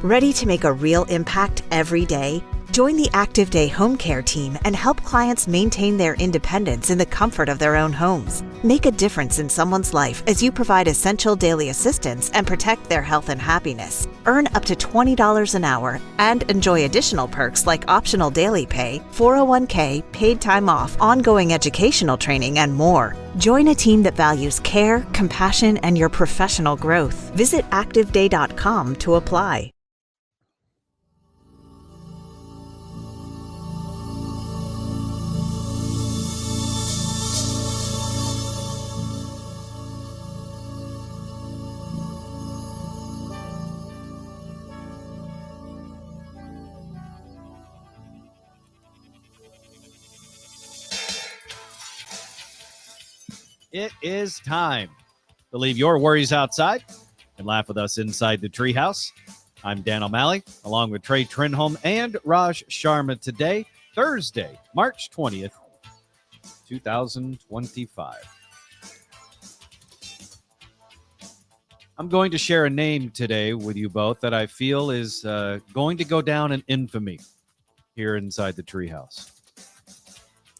Ready to make a real impact every day? Join the Active Day Home Care team and help clients maintain their independence in the comfort of their own homes. Make a difference in someone's life as you provide essential daily assistance and protect their health and happiness. Earn up to $20 an hour and enjoy additional perks like optional daily pay, 401k, paid time off, ongoing educational training, and more. Join a team that values care, compassion, and your professional growth. Visit activeday.com to apply. It is time to leave your worries outside and laugh with us inside the treehouse. I'm Dan O'Malley, along with Trey Trinholm and Raj Sharma today, Thursday, March 20th, 2025. I'm going to share a name today with you both that I feel is going to go down in infamy here inside the treehouse.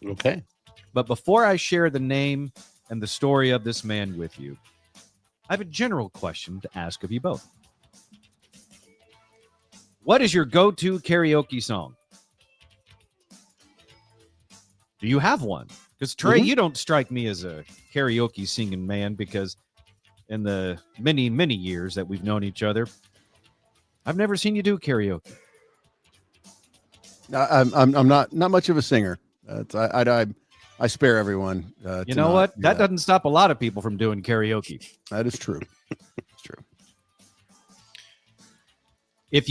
Okay. But before I share the name and the story of this man with you, I have a general question to ask of you both. What is your go-to karaoke song? Do you have one? Because Trey, you don't strike me as a karaoke singing man, because in the many, many years that we've known each other, I've never seen you do karaoke. I'm not much of a singer. I spare everyone. You know what? That doesn't stop a lot of people from doing karaoke. That is true. It's true. If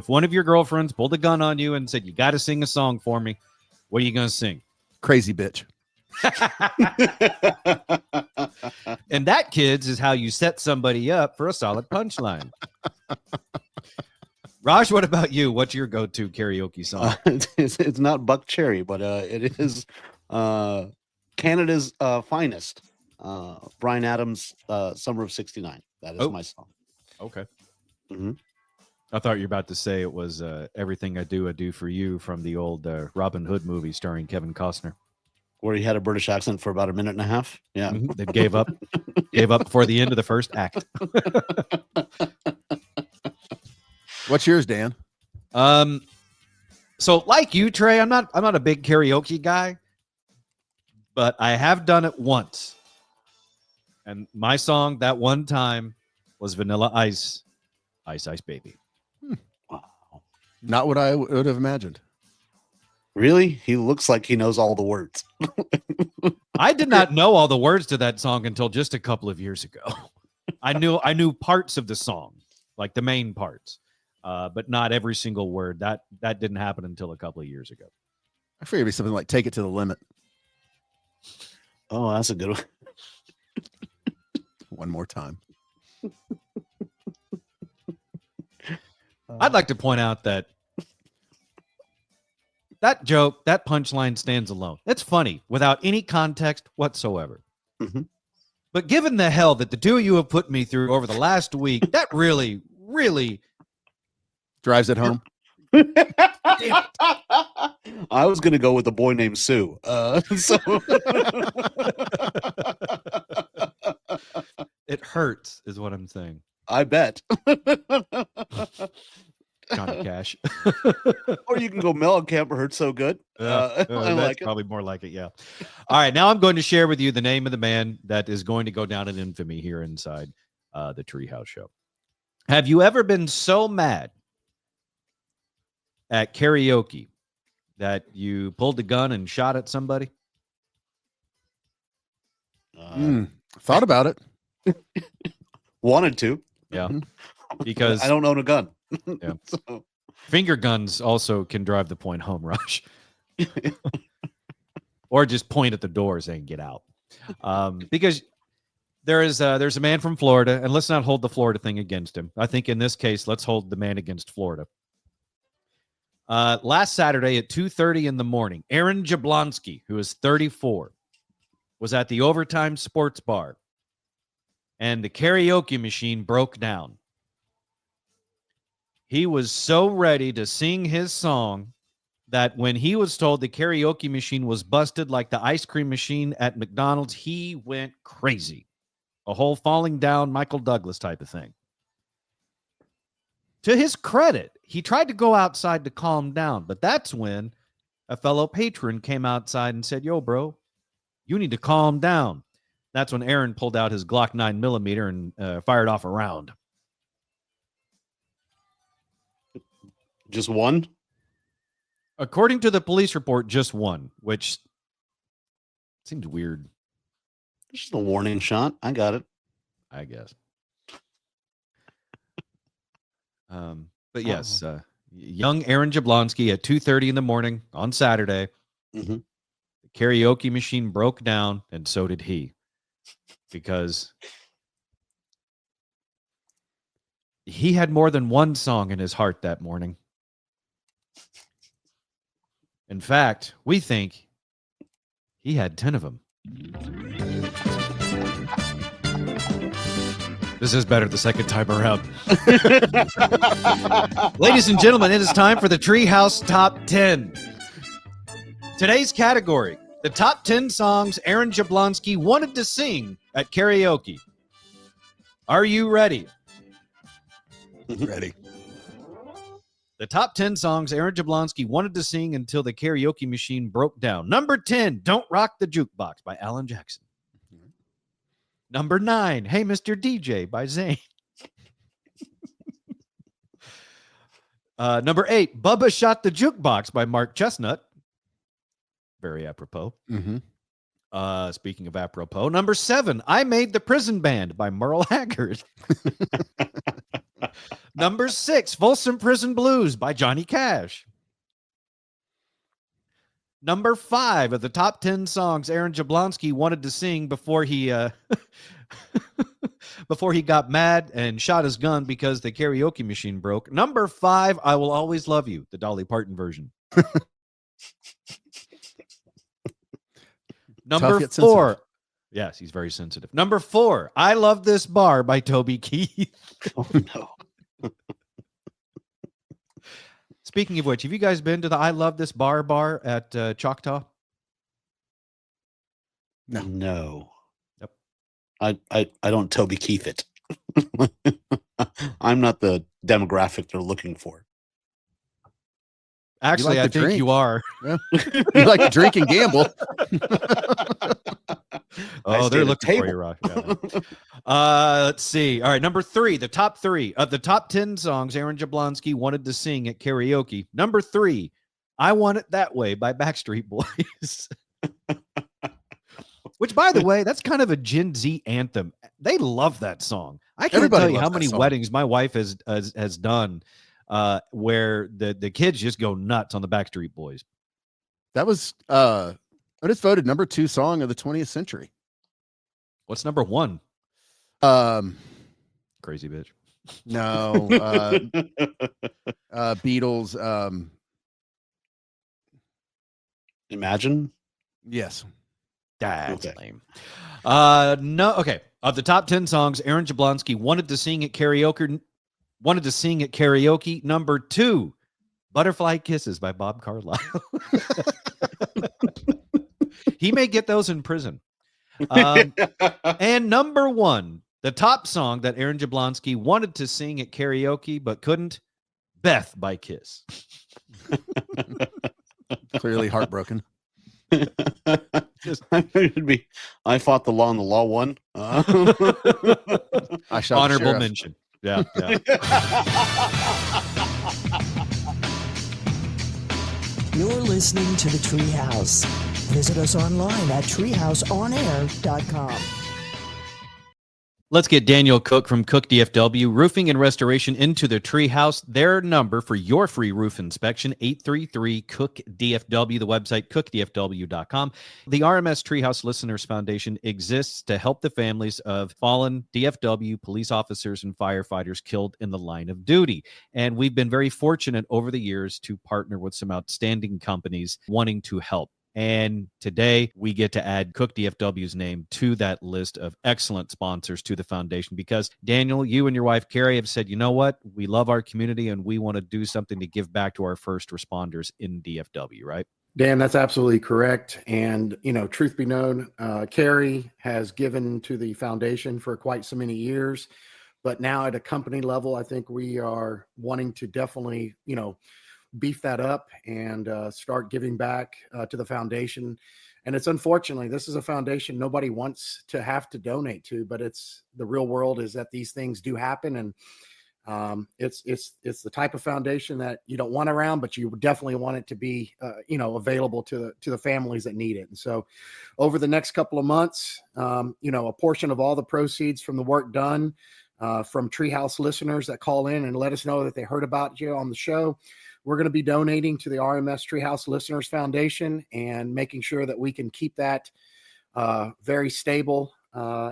one of your girlfriends pulled a gun on you and said, you got to sing a song for me, what are you going to sing? Crazy bitch. And that, kids, is how you set somebody up for a solid punchline. Raj, what about you? What's your go-to karaoke song? It's not Buck Cherry, but it is Canada's finest. Bryan Adams' Summer of '69. That is my song. Okay. Mm-hmm. I thought you were about to say it was Everything I Do for You from the old Robin Hood movie starring Kevin Costner, where he had a British accent for about a minute and a half. Yeah. Mm-hmm. They gave up before the end of the first act. What's yours, Dan? So like you, Trey, I'm not a big karaoke guy, but I have done it once. And my song that one time was Vanilla Ice, Ice Ice Baby. Wow. Not what I would have imagined. Really? He looks like he knows all the words. I did not know all the words to that song until just a couple of years ago. I knew parts of the song, like the main parts. But not every single word. That didn't happen until a couple of years ago. I figured it'd be something like Take It to the Limit. Oh, that's a good one. One more time. I'd like to point out that joke, that punchline stands alone. It's funny without any context whatsoever. Mm-hmm. But given the hell that the two of you have put me through over the last week, that really, really drives it home. I was going to go with a boy named Sue. It hurts, is what I'm saying. I bet. Johnny Cash. Or you can go Mellencamp. Hurts so good. I like it. Probably more like it. Yeah. All right. Now I'm going to share with you the name of the man that is going to go down in infamy here inside the Treehouse Show. Have you ever been so mad at karaoke that you pulled a gun and shot at somebody? Thought about it. Wanted to. Yeah. Because I don't own a gun. Yeah. So. Finger guns also can drive the point home, Rush. Or just point at the door saying, get out. Because there's a man from Florida, and let's not hold the Florida thing against him. I think in this case, let's hold the man against Florida. Last Saturday at 2:30 in the morning, Aaron Jablonski, who is 34, was at the Overtime Sports Bar, and the karaoke machine broke down. He was so ready to sing his song that when he was told the karaoke machine was busted like the ice cream machine at McDonald's, he went crazy. A whole falling down Michael Douglas type of thing. To his credit, he tried to go outside to calm down, but that's when a fellow patron came outside and said, "Yo, bro, you need to calm down." That's when Aaron pulled out his Glock 9mm and fired off a round. Just one? According to the police report, just one, which seems weird. Just a warning shot. I got it. I guess. But yes, young Aaron Jablonski at 2:30 in the morning on Saturday. Mm-hmm. The karaoke machine broke down, and so did he, because he had more than one song in his heart that morning. In fact, we think he had 10 of them. This is better the second time around. Ladies and gentlemen, it is time for the Treehouse Top 10. Today's category, the top 10 songs Aaron Jablonski wanted to sing at karaoke. Are you ready? Ready. The top 10 songs Aaron Jablonski wanted to sing until the karaoke machine broke down. Number 10, Don't Rock the Jukebox by Alan Jackson. Number 9, Hey Mr. DJ by Zayn. Number 8, Bubba Shot the Jukebox by Mark Chestnut. Very apropos. Mm-hmm. Speaking of apropos. Number 7, I Made the Prison Band by Merle Haggard. Number 6, Folsom Prison Blues by Johnny Cash. Number 5 of the top 10 songs Aaron Jablonski wanted to sing before he before he got mad and shot his gun because the karaoke machine broke. Number 5, I Will Always Love You, the Dolly Parton version. Number 4. Yes, he's very sensitive. Number 4, I Love This Bar by Toby Keith. Oh, no. Speaking of which, have you guys been to the I Love This Bar at Choctaw? No. Yep. I don't Toby Keith it. I'm not the demographic they're looking for. Actually, like I to think drink. you are. Yeah. You like to drink and gamble. Oh, they're looking table. for you, Rock. Yeah. Let's see. All right, number 3, the top 3 of the top 10 songs Aaron Jablonski wanted to sing at karaoke. Number 3, I Want It That Way by Backstreet Boys. Which, by the way, that's kind of a Gen Z anthem. They love that song. I can't Everybody tell you loves how that many song. weddings my wife has done where the kids just go nuts on the Backstreet Boys. That was but it's voted number 2 song of the 20th century. What's number 1? Crazy bitch. No, Beatles. Imagine. Yes. That's Okay. lame. No, okay. Of the top 10 songs Aaron Jablonski wanted to sing at karaoke, number 2, Butterfly Kisses by Bob Carlyle. He may get those in prison. And number 1, the top song that Aaron Jablonski wanted to sing at karaoke but couldn't, Beth by Kiss. Clearly heartbroken. It'd be, I fought the law and the law won. I shot the Honorable sheriff. mention. Yeah. You're listening to The Treehouse. Visit us online at treehouseonair.com. Let's get Daniel Cook from Cook DFW Roofing and Restoration into the Treehouse. Their number for your free roof inspection, 833-COOK-DFW, the website cookdfw.com. The RMS Treehouse Listeners Foundation exists to help the families of fallen DFW police officers and firefighters killed in the line of duty. And we've been very fortunate over the years to partner with some outstanding companies wanting to help. And today we get to add Cook DFW's name to that list of excellent sponsors to the foundation because, Daniel, you and your wife, Carrie, have said, you know what? We love our community and we want to do something to give back to our first responders in DFW, right? Dan, that's absolutely correct. And, truth be known, Carrie has given to the foundation for quite so many years. But now at a company level, I think we are wanting to definitely, beef that up and start giving back to the foundation. And it's unfortunately, this is a foundation nobody wants to have to donate to, but it's the real world is that these things do happen. And it's the type of foundation that you don't want around, but you definitely want it to be, available to the families that need it. And so over the next couple of months, a portion of all the proceeds from the work done from Treehouse listeners that call in and let us know that they heard about you on the show, we're going to be donating to the RMS Treehouse Listeners Foundation and making sure that we can keep that very stable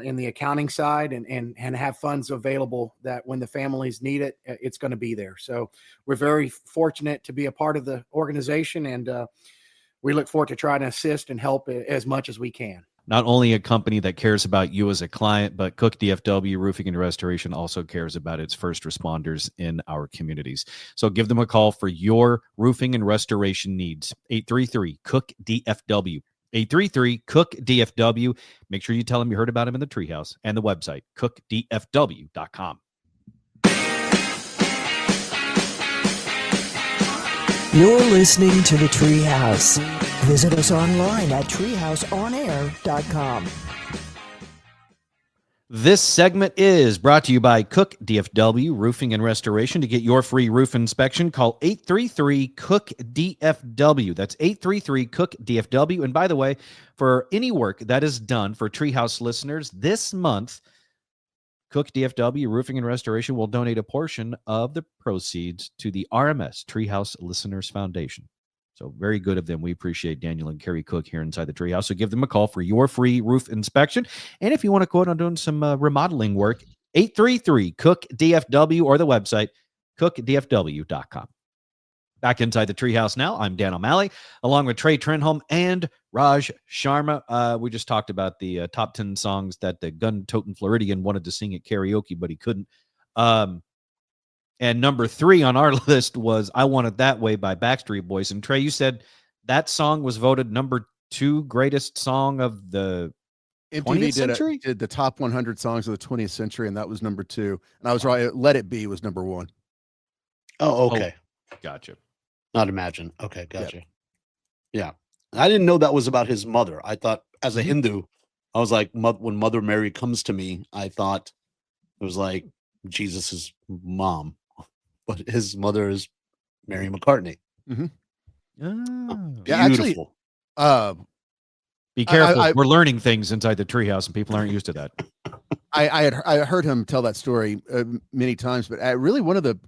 in the accounting side and have funds available that when the families need it, it's going to be there. So we're very fortunate to be a part of the organization, and we look forward to trying to assist and help as much as we can. Not only a company that cares about you as a client, but Cook DFW Roofing and Restoration also cares about its first responders in our communities. So give them a call for your roofing and restoration needs. 833-COOK-DFW. 833-COOK-DFW. Make sure you tell them you heard about them in the Treehouse, and the website, cookdfw.com. You're listening to The Treehouse. Visit us online at treehouseonair.com. This segment is brought to you by Cook DFW Roofing and Restoration. To get your free roof inspection, call 833-COOK-DFW. That's 833-COOK-DFW. And by the way, for any work that is done for Treehouse listeners this month, Cook DFW Roofing and Restoration will donate a portion of the proceeds to the RMS Treehouse Listeners Foundation. So very good of them. We appreciate Daniel and Carrie Cook here inside the Treehouse. So give them a call for your free roof inspection. And if you want to quote on doing some remodeling work, 833-COOK-DFW or the website, cookdfw.com. Back inside the Treehouse now, I'm Dan O'Malley, along with Trey Trenholm and Raj Sharma. We just talked about the top 10 songs that the gun-toting Floridian wanted to sing at karaoke, but he couldn't. And number 3 on our list was I Want It That Way by Backstreet Boys. And Trey, you said that song was voted number 2 greatest song of the 20th century? Did the top 100 songs of the 20th century, and that was number 2. And I was right. Let It Be was number 1. Oh, okay. Oh, gotcha. Not Imagine. Okay, gotcha. Yep. Yeah. I didn't know that was about his mother. I thought, as a Hindu, I was like, when Mother Mary comes to me, I thought it was like Jesus's mom. But his mother is Mary McCartney. Mm-hmm. Oh, yeah, beautiful. Actually, be careful. We're learning things inside the Treehouse, and people aren't used to that. I heard him tell that story many times, but really one of the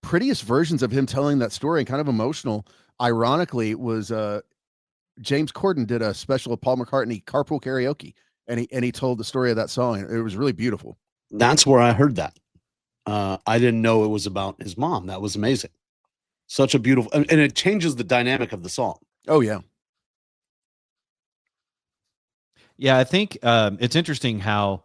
prettiest versions of him telling that story, and kind of emotional, ironically, was James Corden did a special of Paul McCartney Carpool Karaoke, and he told the story of that song. It was really beautiful. That's where I heard that. I didn't know it was about his mom. That was amazing. Such a beautiful, and it changes the dynamic of the song. Oh yeah. Yeah, I think it's interesting how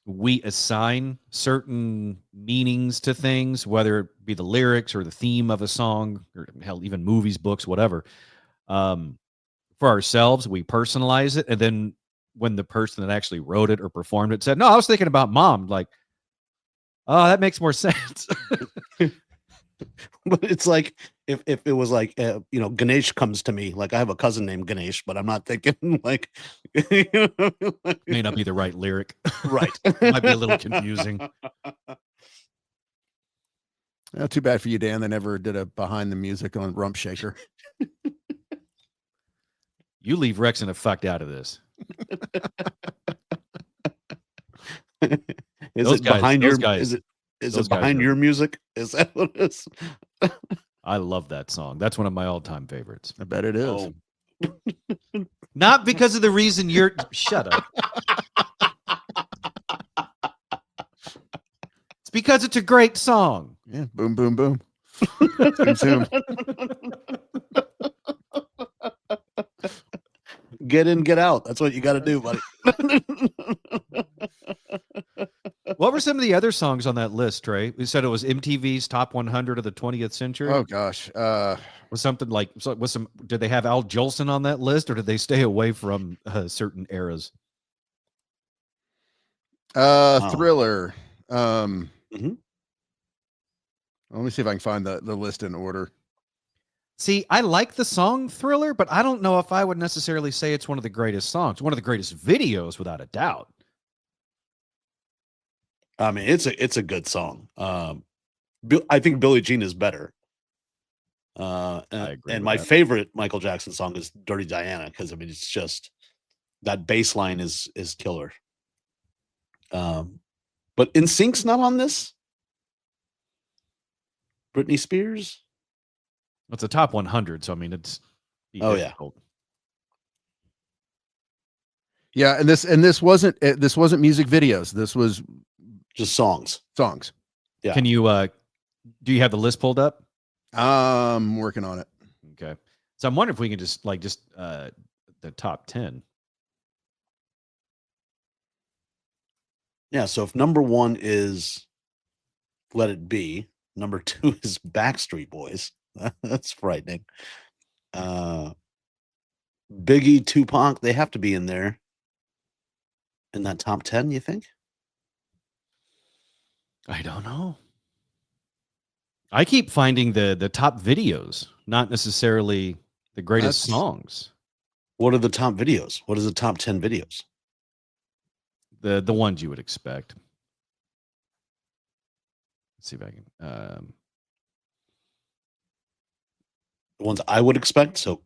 we assign certain meanings to things, whether it be the lyrics or the theme of a song, or hell, even movies, books, whatever. For ourselves, we personalize it, and then when the person that actually wrote it or performed it said, "No, I was thinking about mom," like, oh, that makes more sense. But it's like if it was like Ganesh comes to me, like I have a cousin named Ganesh, but I'm not thinking like may not be the right lyric. Right. Might be a little confusing. Too bad for you, Dan. They never did a behind the music on Rump Shaker. You leave Rex and the fucked out of this. Is it behind your music? Is that what it is? I love that song. That's one of my all-time favorites. I bet it is. Oh. Not because of the reason you're shut up. It's because it's a great song. Yeah, boom, boom, boom. Zoom, zoom. Get in, get out. That's what you got to do, buddy. What were some of the other songs on that list, Trey? You said it was MTV's Top 100 of the 20th century. Oh gosh. Was something like did they have Al Jolson on that list, or did they stay away from certain eras? Thriller. Mhm. Let me see if I can find the list in order. See, I like the song Thriller, but I don't know if I would necessarily say it's one of the greatest songs. One of the greatest videos, without a doubt. I mean, it's a good song. I think Billie Jean is better. I agree And with my that. favorite Michael Jackson song is Dirty Diana, because I mean it's just that bass line is killer. But NSYNC's not on this. Britney Spears. It's a top 100, so I mean it's difficult. Yeah, and this wasn't music videos. This was Just songs. Yeah. Can you do you have the list pulled up? I'm working on it. Okay. So I'm wondering if we can just the top 10. Yeah. So if number 1 is Let It Be, number 2 is Backstreet Boys. That's frightening. Biggie, Tupac, they have to be in there. In that top 10, you think? I don't know. I keep finding the top videos, not necessarily the greatest songs. What are the top videos? What is the top 10 videos? The ones you would expect. Let's see if I can. The ones I would expect. So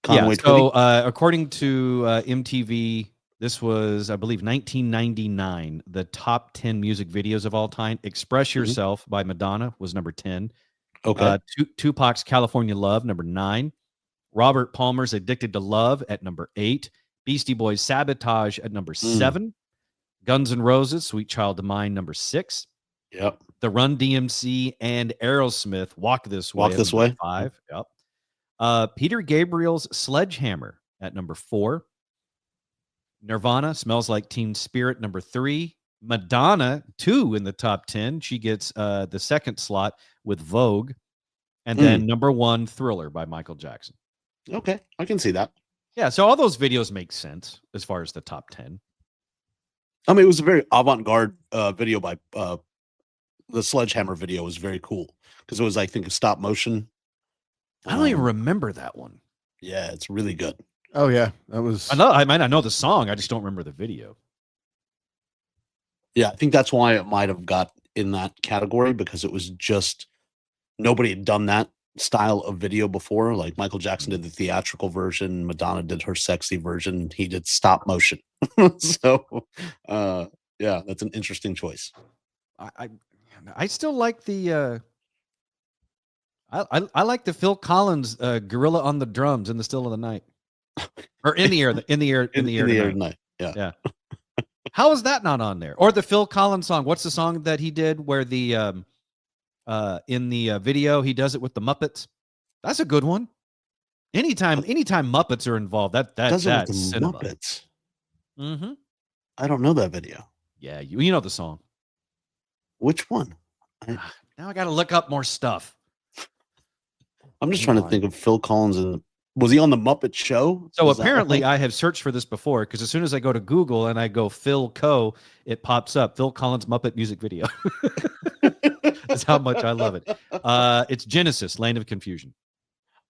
Conway So Twitty? according to MTV, this was, I believe, 1999. The top 10 music videos of all time. Express Yourself by Madonna was number 10. Okay. Tupac's California Love, number 9. Robert Palmer's Addicted to Love at number 8. Beastie Boys' Sabotage at number 7. Guns N' Roses, Sweet Child of Mine, number 6. Yep. The Run DMC and Aerosmith, Walk This Way. Walk This Way. 5. Yep. Peter Gabriel's Sledgehammer at number 4. Nirvana, Smells Like Teen Spirit, number 3. Madonna, 2 in the top 10. She gets the second slot with Vogue. And then number 1, Thriller by Michael Jackson. Okay. I can see that. Yeah, so all those videos make sense as far as the top 10. I mean, it was a very avant-garde video by the Sledgehammer video was very cool because it was, I think, a stop motion. I don't even remember that one. Yeah, it's really good. Oh yeah, that was. I might not know the song. I just don't remember the video. Yeah, I think that's why it might have got in that category because it was just nobody had done that style of video before. Like Michael Jackson did the theatrical version, Madonna did her sexy version, he did stop motion. So, yeah, that's an interesting choice. I still like the. I like the Phil Collins Gorilla on the Drums in the Still of the Night, or in the air tonight. Yeah. How is that not on there? Or the Phil Collins song? What's the song that he did where the in the video he does it with the Muppets? That's a good one. Anytime Muppets are involved, that's cinema. Muppets. Mm-hmm. I don't know that video. Yeah, you know the song. Which one? Now I got to look up more stuff. I'm just trying to think of Phil Collins. Was he on the Muppet Show? So apparently I have searched for this before because as soon as I go to Google and I go Phil Co, it pops up Phil Collins Muppet music video. That's how much I love it. It's Genesis, Land of Confusion.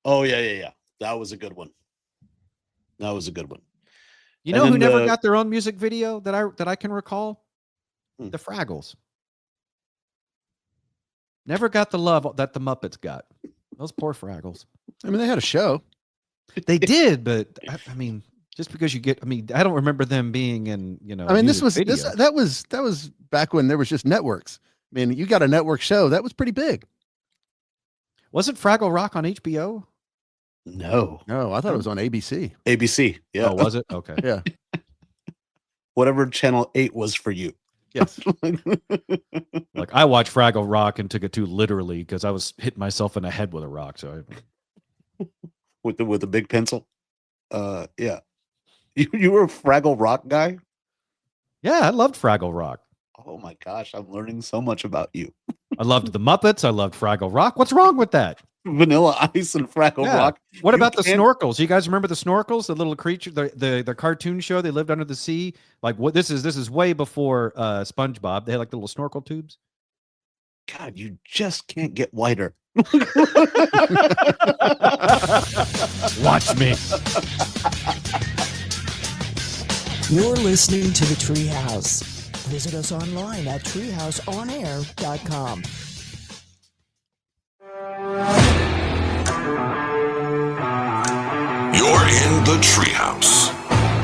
Oh yeah. That was a good one. You know who never got their own music video that I can recall? The Fraggles. Never got the love that the Muppets got. Those poor Fraggles. I mean, they had a show. They did, but I mean, just because you get, I mean, I don't remember them being in, I mean, that was back when there was just networks. I mean, you got a network show that was pretty big. Wasn't Fraggle Rock on HBO? No, I thought it was on ABC. ABC. Yeah. Oh, was it? Okay. Yeah. Whatever channel 8 was for you. Yes. Like I watched Fraggle Rock and took it too literally because I was hitting myself in the head with a rock. So with the big pencil. Yeah. You were a Fraggle Rock guy? Yeah, I loved Fraggle Rock. Oh my gosh, I'm learning so much about you. I loved the Muppets. I loved Fraggle Rock. What's wrong with that? Vanilla Ice and Fraggle Rock. What You about the can't- snorkels? You guys remember the snorkels, the little creature, the cartoon show? They lived under the sea. Like what? This is way before SpongeBob. They had like little snorkel tubes. God, you just can't get whiter. Watch me. You're listening to The Treehouse. Visit us online at treehouseonair.com. You're in the Treehouse.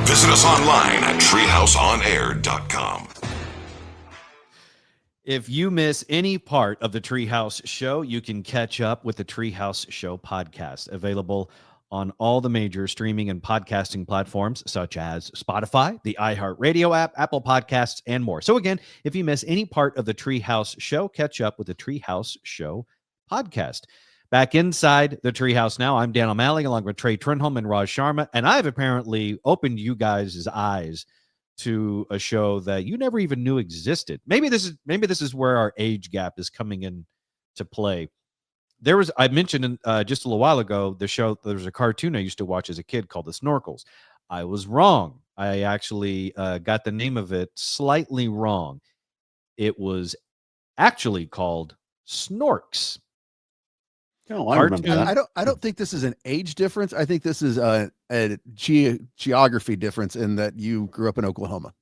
Visit us online at treehouseonair.com. If you miss any part of the Treehouse Show, you can catch up with the Treehouse Show podcast, available on all the major streaming and podcasting platforms such as Spotify, the iHeartRadio app, Apple Podcasts, and more. So again, if you miss any part of the Treehouse Show, catch up with the Treehouse Show podcast. Back inside the Treehouse now, I'm Dan O'Malley along with Trey Trinholm and Raj Sharma, and I've apparently opened you guys' eyes to a show that you never even knew existed. Maybe this is where our age gap is coming in to play. I mentioned just a little while ago, there was a cartoon I used to watch as a kid called The Snorkels. I was wrong. I actually got the name of it slightly wrong. It was actually called Snorks. No, I remember that. I don't think this is an age difference. I think this is a geography difference in that you grew up in Oklahoma.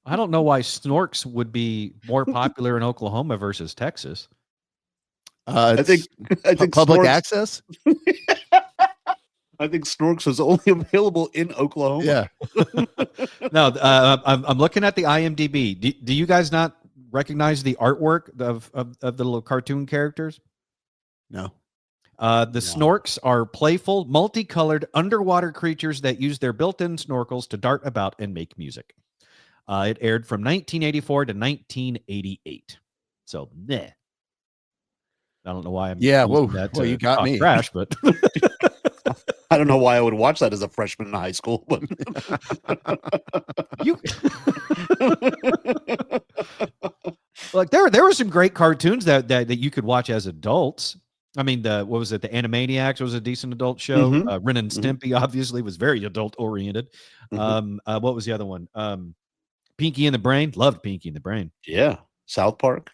I don't know why Snorks would be more popular in Oklahoma versus Texas. I think public Snorks- access. I think Snorks was only available in Oklahoma. Yeah. No, I'm looking at the IMDb. Do you guys not recognize the artwork of the little cartoon characters? No. The Snorks are playful, multicolored underwater creatures that use their built-in snorkels to dart about and make music. It aired from 1984 to 1988. So, meh. I don't know why I'm Whoa. that Well, to you got talk me. trash, but I don't know why I would watch that as a freshman in high school, but you like there were some great cartoons that you could watch as adults. I mean, what was it? The Animaniacs was a decent adult show. Mhm. Ren and Stimpy obviously was very adult oriented. Mhm. What was the other one? Pinky and the Brain. Loved Pinky and the Brain. yeah, South Park.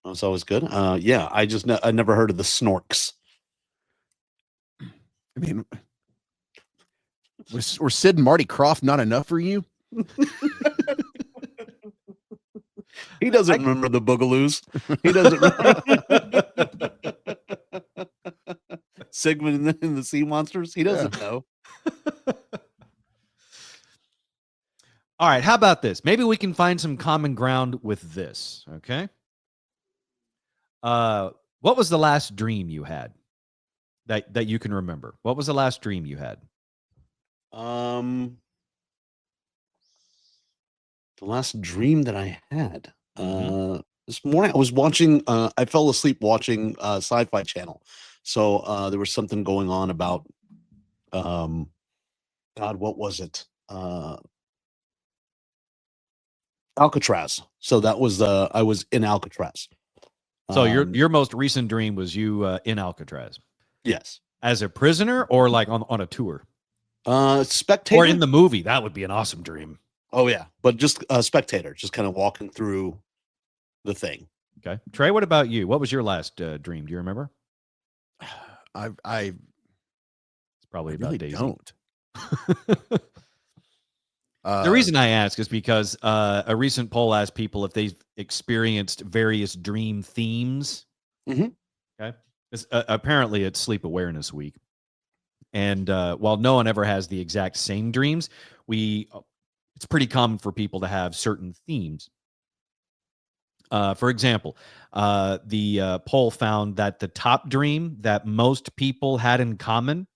That was always good. Yeah, I never heard of the Snorks. I mean, were Sid and Marty Krofft not enough for you? He doesn't remember the Boogaloos. He doesn't remember Sigmund and the Sea Monsters. He doesn't know. All right, how about this? Maybe we can find some common ground with this. Okay. What was the last dream you had that you can remember? What was the last dream you had? The last dream that I had this morning, I was watching. I fell asleep watching Sci-Fi Channel, so there was something going on about. God, what was it? Alcatraz. So that was I was in Alcatraz. So your most recent dream was you in Alcatraz Yes, as a prisoner or like on a tour spectator or in the movie. That would be an awesome dream. Oh yeah, but just a spectator, just kind of walking through the thing. Okay, Trey, what about you? What was your last dream? Do you remember? I It's probably about really Daisy. don't. The reason I ask is because a recent poll asked people if they've experienced various dream themes. Mhm. Okay. Apparently, it's Sleep Awareness Week. And while no one ever has the exact same dreams, it's pretty common for people to have certain themes. For example, the poll found that the top dream that most people had in common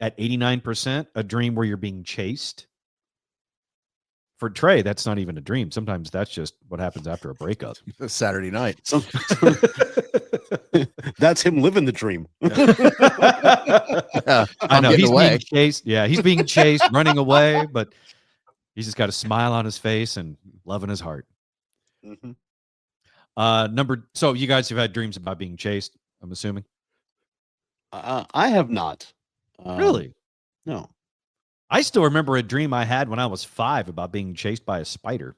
at 89%, a dream where you're being chased. For Trey, that's not even a dream. Sometimes that's just what happens after a breakup. Saturday night. So, That's him living the dream. Yeah, I know getting he's away. being chased. Yeah, he's being chased, running away, but he's just got a smile on his face and love in his heart. Mhm. So you guys have had dreams about being chased, I'm assuming. I have not. Really? No. I still remember a dream I had when I was 5 about being chased by a spider.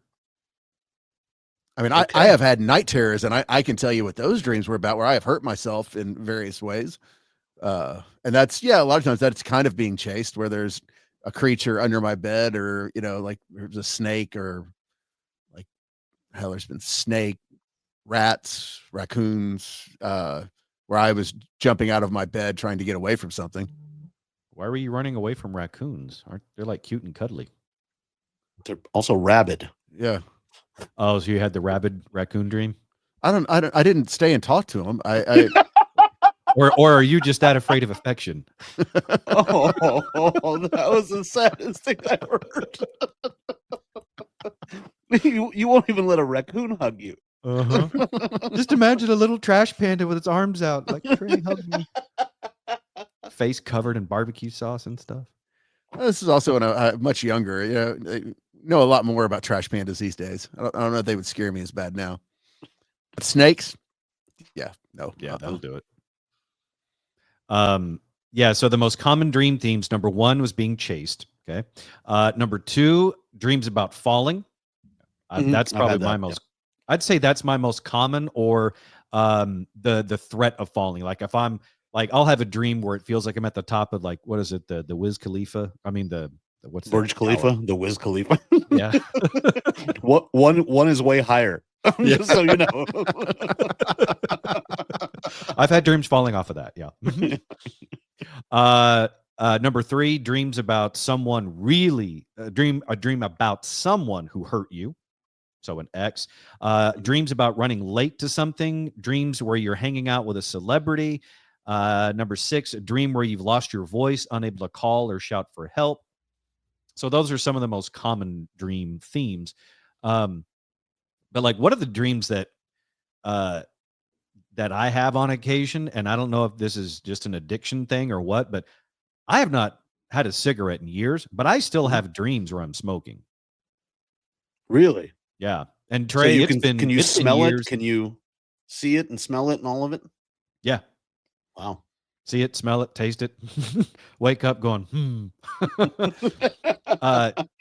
I mean, Okay. I have had night terrors, and I can tell you what those dreams were about, where I have hurt myself in various ways. And that's, a lot of times that's kind of being chased, where there's a creature under my bed, or, like there's a snake, or like, hell, there's been snake, rats, raccoons, where I was jumping out of my bed trying to get away from something. Why were you running away from raccoons? Aren't they like cute and cuddly? They're also rabid. Yeah. Oh, so you had the rabid raccoon dream? I didn't stay and talk to him. I Or are you just that afraid of affection? Oh, that was the saddest thing I heard. You won't even let a raccoon hug you. Uh-huh. Just imagine a little trash panda with its arms out, like, Trey, hug me. Face covered in barbecue sauce and stuff. This is also when I'm much younger. I know a lot more about trash pandas these days. I don't know if they would scare me as bad now. But snakes, no. Yeah, that'll do it. So the most common dream themes, number 1 was being chased. Okay. Number 2, dreams about falling. That's probably my most. I'd say that's my most common, or the threat of falling. Like if I'm like, I'll have a dream where it feels like I'm at the top of, like, what is it? The Wiz Khalifa. I mean what's that Burj Khalifa, tower? the Wiz Khalifa. Yeah. One is way higher. Just so you know. I've had dreams falling off of that. Yeah. Number 3, dreams about someone a dream about someone who hurt you. So an X. Dreams about running late to something. Dreams where you're hanging out with a celebrity. Number 6, a dream where you've lost your voice, unable to call or shout for help. So those are some of the most common dream themes. But like, what are the dreams that I have on occasion? And I don't know if this is just an addiction thing or what, but I have not had a cigarette in years, but I still have dreams where I'm smoking. Really? Yeah. And Trey, so can you smell years. it? Can you see it and smell it and all of it? Yeah. Wow. See it, smell it, taste it, wake up going,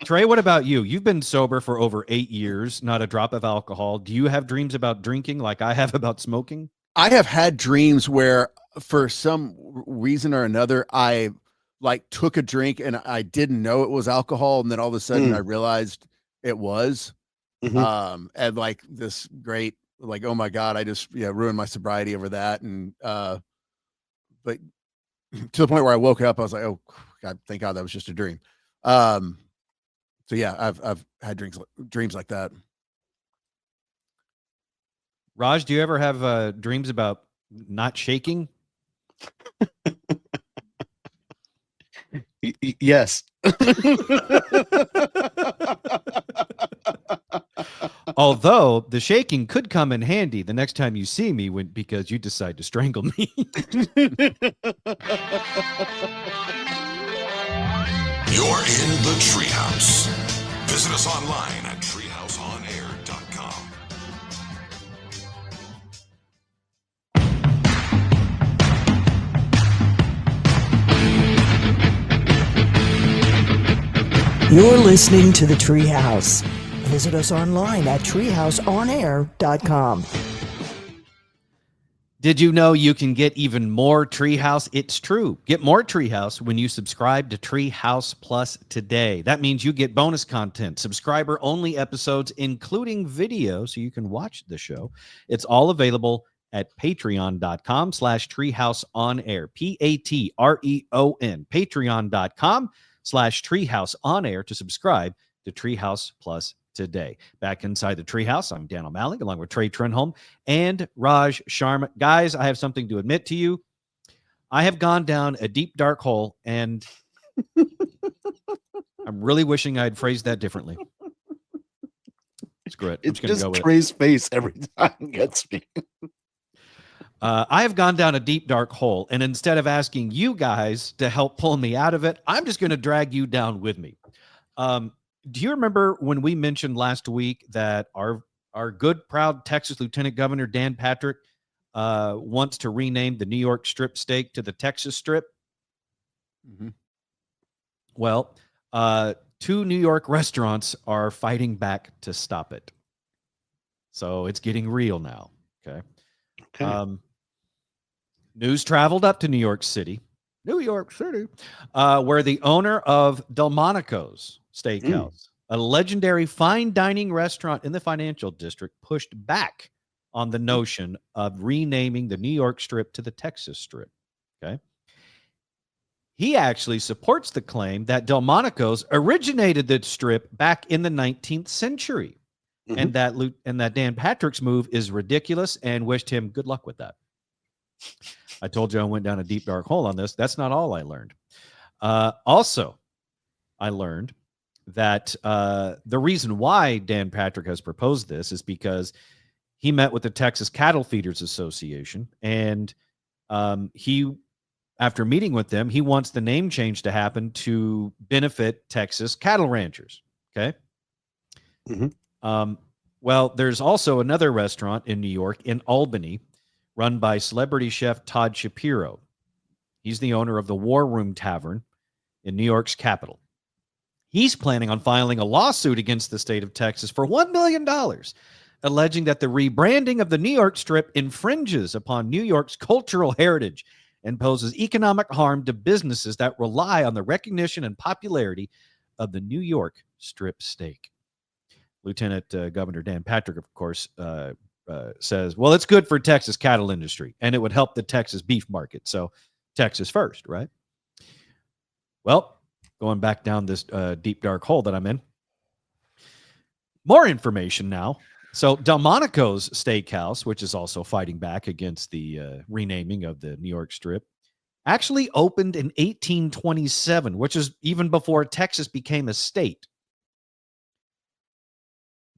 Trey, what about you? You've been sober for over 8 years, not a drop of alcohol. Do you have dreams about drinking like I have about smoking? I have had dreams where, for some reason or another, I like took a drink and I didn't know it was alcohol, and then all of a sudden I realized it was. Mhm. And like this great, like, oh my God, I just ruined my sobriety over that. And but to the point where I woke up, I was like, oh God, thank God that was just a dream. So yeah, I've had dreams like that. Raj, do you ever have dreams about not shaking? Yes. Although the shaking could come in handy the next time you see me because you decide to strangle me. You're in the Treehouse. Visit us online at treehouseonair.com. You're listening to The Treehouse. Visit us online at treehouseonair.com. Did you know you can get even more Treehouse? It's true. Get more Treehouse when you subscribe to Treehouse Plus today. That means you get bonus content, subscriber-only episodes, including video, so you can watch the show. It's all available at patreon.com/treehouseonair, Patreon, patreon.com/treehouseonair to subscribe to Treehouse Plus today. Back inside the Treehouse, I'm Dan O'Malley, along with Trey Trenholm and Raj Sharma. Guys, I have something to admit to you. I have gone down a deep, dark hole, and I'm really wishing I'd phrased that differently. Screw it. I'm It's just going to just go with Trey's face every time gets me. I have gone down a deep, dark hole, and instead of asking you guys to help pull me out of it, I'm just going to drag you down with me. Do you remember when we mentioned last week that our good, proud Texas Lieutenant Governor Dan Patrick wants to rename the New York Strip steak to the Texas Strip? Mm-hmm. Well, 2 New York restaurants are fighting back to stop it. So it's getting real now. Okay. News traveled up to New York City, where the owner of Delmonico's Steakhouse, a legendary fine dining restaurant in the financial district, pushed back on the notion of renaming the New York Strip to the Texas Strip. Okay. He actually supports the claim that Delmonico's originated the strip back in the 19th century, and that Dan Patrick's move is ridiculous, and wished him good luck with that. I told you I went down a deep, dark hole on this. That's not all I learned. Also, I learned that the reason why Dan Patrick has proposed this is because he met with the Texas Cattle Feeders Association, and after meeting with them, he wants the name change to happen to benefit Texas cattle ranchers. Okay. Well, there's also another restaurant in New York, in Albany, run by celebrity chef Todd Shapiro. He's the owner of the War Room Tavern in New York's capital. He's planning on filing a lawsuit against the state of Texas for $1 million, alleging that the rebranding of the New York Strip infringes upon New York's cultural heritage and poses economic harm to businesses that rely on the recognition and popularity of the New York Strip steak. Lieutenant Governor Dan Patrick, of course, says, well, it's good for Texas cattle industry, and it would help the Texas beef market. So Texas first, right? Well, going back down this deep, dark hole that I'm in. More information now. So Delmonico's Steakhouse, which is also fighting back against the renaming of the New York Strip, actually opened in 1827, which is even before Texas became a state.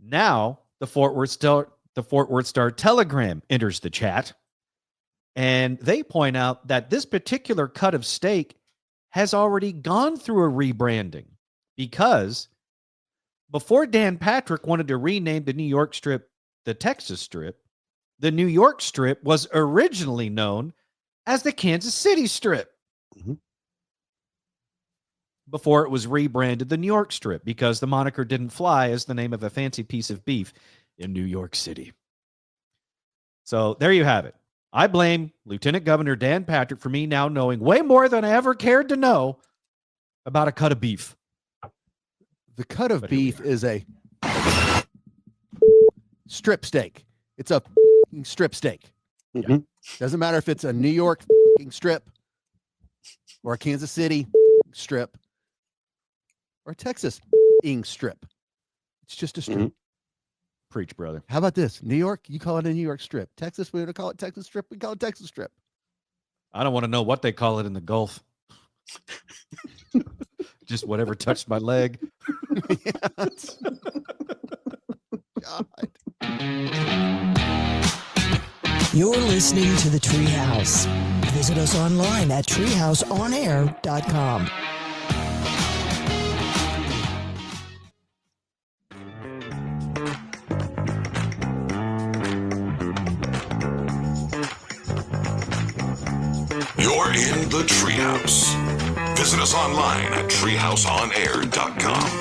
Now, the Fort Worth Star Telegram enters the chat, and they point out that this particular cut of steak has already gone through a rebranding, because before Dan Patrick wanted to rename the New York Strip the Texas Strip, the New York Strip was originally known as the Kansas City Strip. Before it was rebranded the New York Strip, because the moniker didn't fly as the name of a fancy piece of beef in New York City. So there you have it. I blame Lieutenant Governor Dan Patrick for me now knowing way more than I ever cared to know about a cut of beef. The cut of beef is a strip steak. It's a strip steak. Doesn't matter if it's a New York strip or a Kansas City strip or a Texas strip. It's just a strip. Preach, brother. How about this? New York, you call it a New York strip. Texas, we would call it Texas strip. We call it Texas strip. I don't want to know what they call it in the Gulf. Just whatever touched my leg. God. You're listening to The Treehouse. Visit us online at treehouseonair.com. You're in the Treehouse. Visit us online at treehouseonair.com.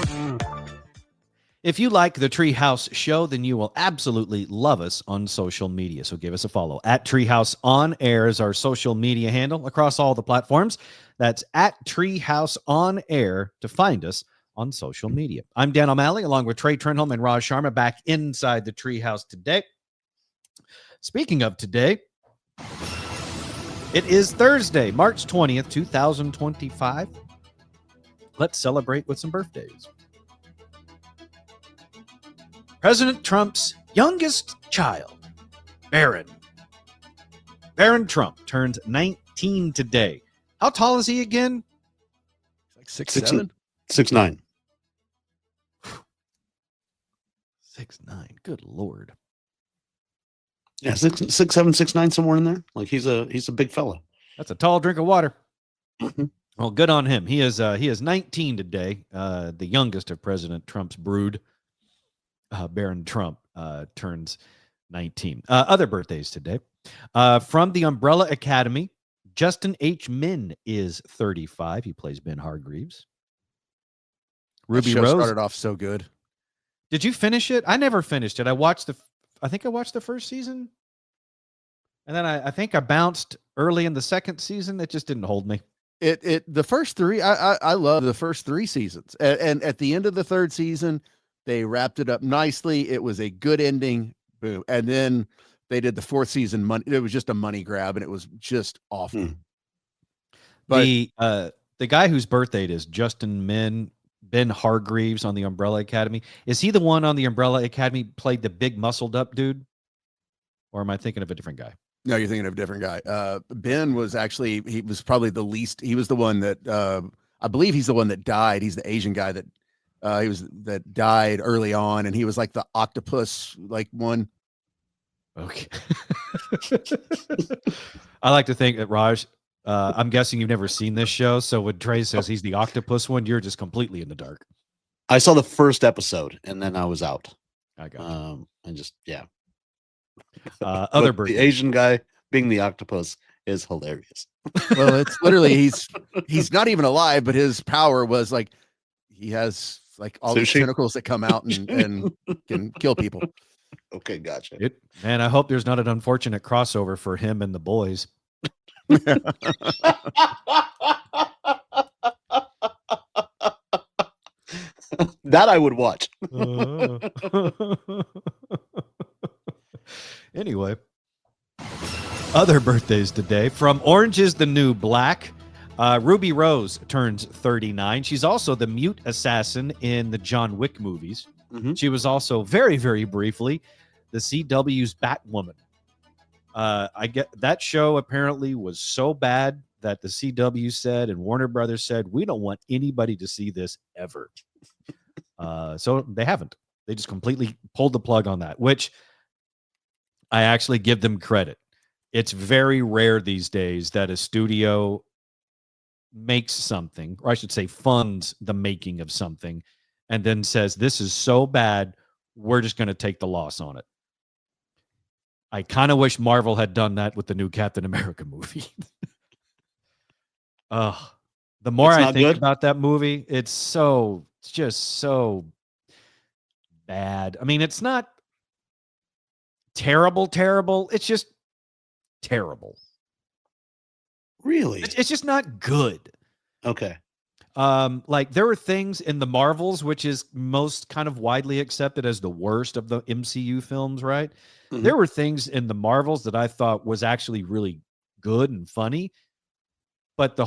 If you like the Treehouse Show, then you will absolutely love us on social media. So give us a follow. At Treehouse On Air is our social media handle across all the platforms. That's at Treehouse On Air to find us on social media. I'm Dan O'Malley, along with Trey Trenholm and Raj Sharma, back inside the Treehouse today. Speaking of today, it is Thursday, March 20th, 2025. Let's celebrate with some birthdays. President Trump's youngest child, Barron Trump, turned 19 today. How tall is he again? Like 6'7"? 6'9". 6'9". Good Lord. Yeah, 6'7", 6'9", somewhere in there. Like he's a big fella. That's a tall drink of water. Mhm. Well, good on him. He is 19 today, the youngest of President Trump's brood. Barron Trump turns 19. Other birthdays today. From the Umbrella Academy, Justin H. Min is 35. He plays Ben Hargreaves. That Ruby show Rose started off so good. Did you finish it? I never finished it. I think I watched the first season. And then I think I bounced early in the second season. It just didn't hold me. The first three, I love the first three seasons. And at the end of the third season, they wrapped it up nicely. It was a good ending. Boom. And then they did the fourth season. It was just a money grab, and it was just awful. But the guy whose birthday it is, Justin Min, Ben Hargreaves on the Umbrella Academy. Is he the one on the Umbrella Academy played the big muscled up dude? Or am I thinking of a different guy? No, you're thinking of a different guy. Ben was actually, he was probably the least, he was the one that, I believe he's the one that died. He's the Asian guy that that died early on. And he was like the octopus, like one. Okay. I like to think that Raj, I'm guessing you've never seen this show. So when Trey says he's the octopus one, you're just completely in the dark. I saw the first episode and then I was out. I got you. And just, yeah. Other the Asian guy being the octopus is hilarious. Well, it's literally, he's not even alive, but his power was like, he has like all these tentacles that come out and can kill people. Okay, gotcha. Man, I hope there's not an unfortunate crossover for him and the boys. That I would watch. Anyway, other birthdays today. From Orange is the New Black, Ruby Rose turns 39. She's also the mute assassin in the John Wick movies. Mm-hmm. She was also very, very briefly the CW's Batwoman. I get that show apparently was so bad that the CW said and Warner Brothers said, we don't want anybody to see this ever. So they haven't. They just completely pulled the plug on that, which I actually give them credit. It's very rare these days that a studio makes something, or I should say funds the making of something, and then says, this is so bad, we're just going to take the loss on it. I kind of wish Marvel had done that with the new Captain America movie. The more I think about that movie, it's just so bad. I mean, it's not terrible. It's just terrible. Really? It's just not good. Okay. Like there were things in the Marvels, which is most kind of widely accepted as the worst of the MCU films, right? Mm-hmm. There were things in the Marvels that I thought was actually really good and funny. But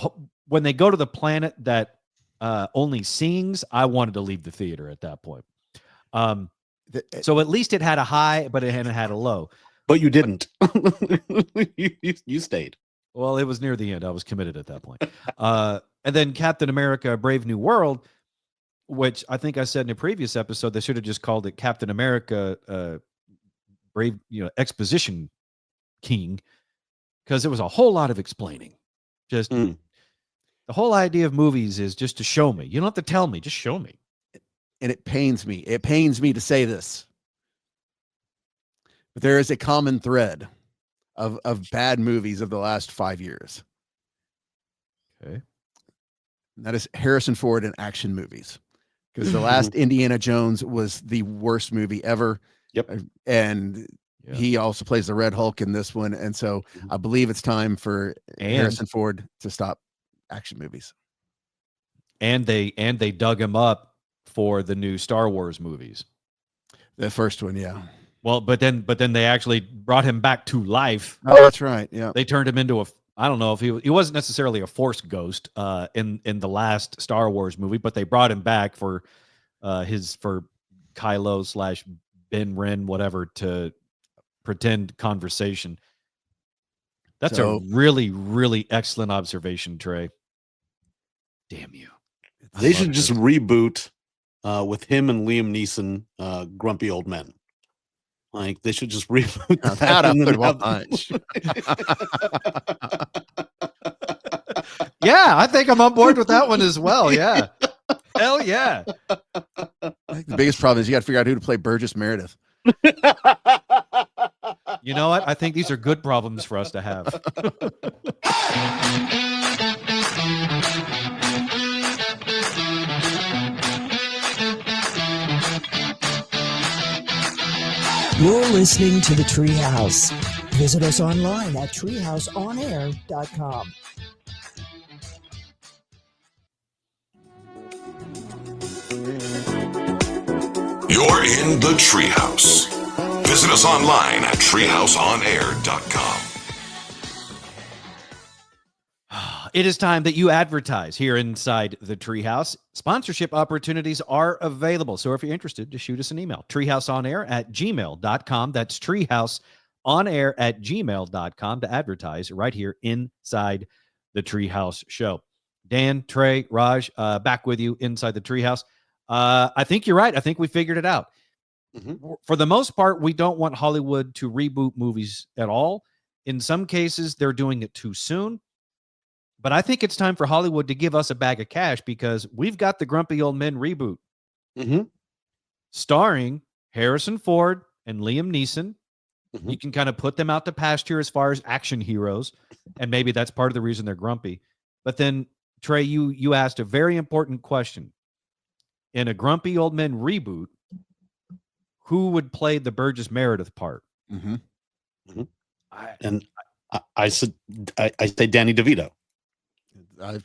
when they go to the planet that only sings, I wanted to leave the theater at that point. So at least it had a high, but it had a low. But you didn't. You stayed. Well, it was near the end. I was committed at that point. And then Captain America, Brave New World, which I think I said in a previous episode, they should have just called it Captain America, Brave, Exposition King, because there was a whole lot of explaining. Just the whole idea of movies is just to show me. You don't have to tell me, just show me. And it pains me. It pains me to say this. But there is a common thread of bad movies of the last 5 years. Okay. And that is Harrison Ford in action movies. Because the last Indiana Jones was the worst movie ever. Yep. And he also plays the Red Hulk in this one. And so I believe it's time for Harrison Ford to stop action movies. And they dug him up for the new Star Wars movies. The first one, yeah. Well, but then they actually brought him back to life. Oh, that's right. Yeah. They turned him into I don't know if he wasn't necessarily a Force ghost in the last Star Wars movie, but they brought him back for Kylo / Ben Ren, whatever, to pretend conversation. That's a really, really excellent observation, Trey. Damn you. They should just reboot with him and Liam Neeson, grumpy old men. Like they should just reboot Now that. that I and then would have- watch. Yeah, I think I'm on board with that one as well. Yeah. Hell yeah. I think the biggest problem is you got to figure out who to play Burgess Meredith. You know what? I think these are good problems for us to have. You're listening to The Treehouse. Visit us online at treehouseonair.com. You're in the Treehouse. Visit us online at treehouseonair.com. It is time that you advertise here inside the Treehouse. Sponsorship opportunities are available. So if you're interested, just shoot us an email. treehouseonair@gmail.com. That's treehouseonair@gmail.com to advertise right here inside the Treehouse show. Dan, Trey, Raj, back with you inside the Treehouse. I think you're right. I think we figured it out. For the most part, we don't want Hollywood to reboot movies at all. In some cases, they're doing it too soon. But I think it's time for Hollywood to give us a bag of cash because we've got the Grumpy Old Men reboot starring Harrison Ford and Liam Neeson. You can kind of put them out to pasture as far as action heroes, and maybe that's part of the reason they're grumpy. But then, Trey, you asked a very important question. In a Grumpy Old Men reboot, who would play the Burgess Meredith part? I said Danny DeVito. Well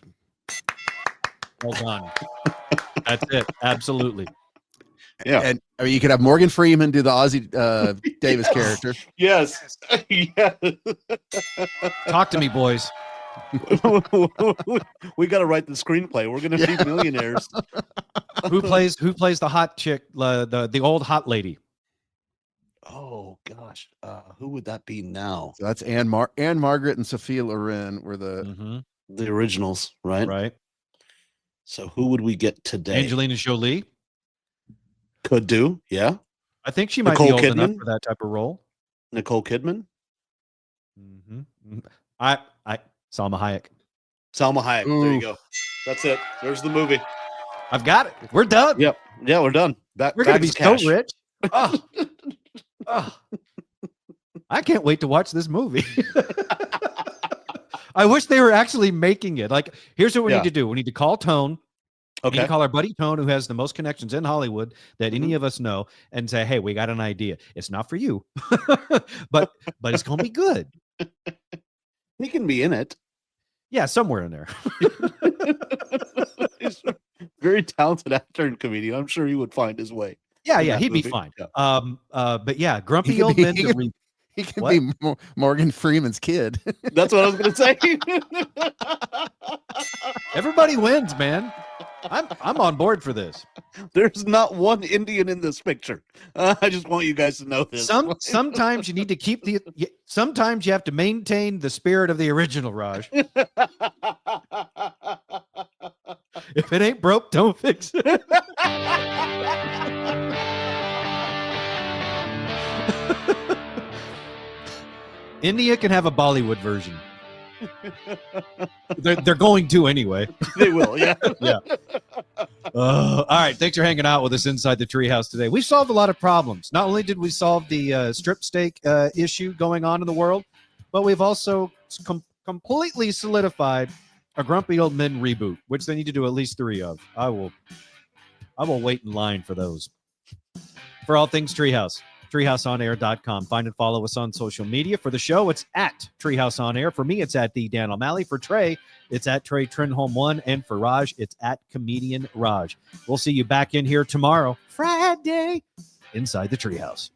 done. That's it. Absolutely. Yeah. And I mean, you could have Morgan Freeman do the Ozzie Davis character. Yes. Yes. Talk to me, boys. We got to write the screenplay. We're going to be millionaires. Who plays the hot chick, the old hot lady? Oh gosh, who would that be now? So that's Anne Margaret and Sophia Loren were the originals, right? Right. So who would we get today? Angelina Jolie could do, yeah. I think she might Nicole be old Kidman? enough for that type of role. Nicole Kidman. I Salma Hayek. Salma Hayek. There you go. That's it. There's the movie. I've got it. We're done. Yep. Yeah, we're done. We're gonna be so rich. I can't wait to watch this movie. I wish they were actually making it. Like, here's what we need to do. We need to call Tone. We need to call our buddy Tone, who has the most connections in Hollywood that any of us know, and say, hey, we got an idea. It's not for you, but it's going to be good. He can be in it. Yeah, somewhere in there. He's a very talented actor and comedian. I'm sure he would find his way. Yeah, he'd be fine. Yeah. But yeah, Grumpy Old Men. He could be Morgan Freeman's kid. That's what I was going to say. Everybody wins, man. I'm on board for this. There's not one Indian in this picture. I just want you guys to know this. Sometimes you need to keep sometimes you have to maintain the spirit of the original, Raj. If it ain't broke, don't fix it. India can have a Bollywood version. They're going to anyway. They will, yeah. Yeah. All right. Thanks for hanging out with us inside the Treehouse today. We solved a lot of problems. Not only did we solve the strip steak issue going on in the world, but we've also completely solidified a Grumpy Old Men reboot, which they need to do at least 3 of. I will wait in line for those. For all things Treehouse, treehouseonair.com. Find and follow us on social media. For the show, it's at Treehouse On Air. For me, it's at the Dan O'Malley. For Trey, it's at Trey Trinholm1. And for Raj, it's at Comedian Raj. We'll see you back in here tomorrow, Friday, inside the Treehouse.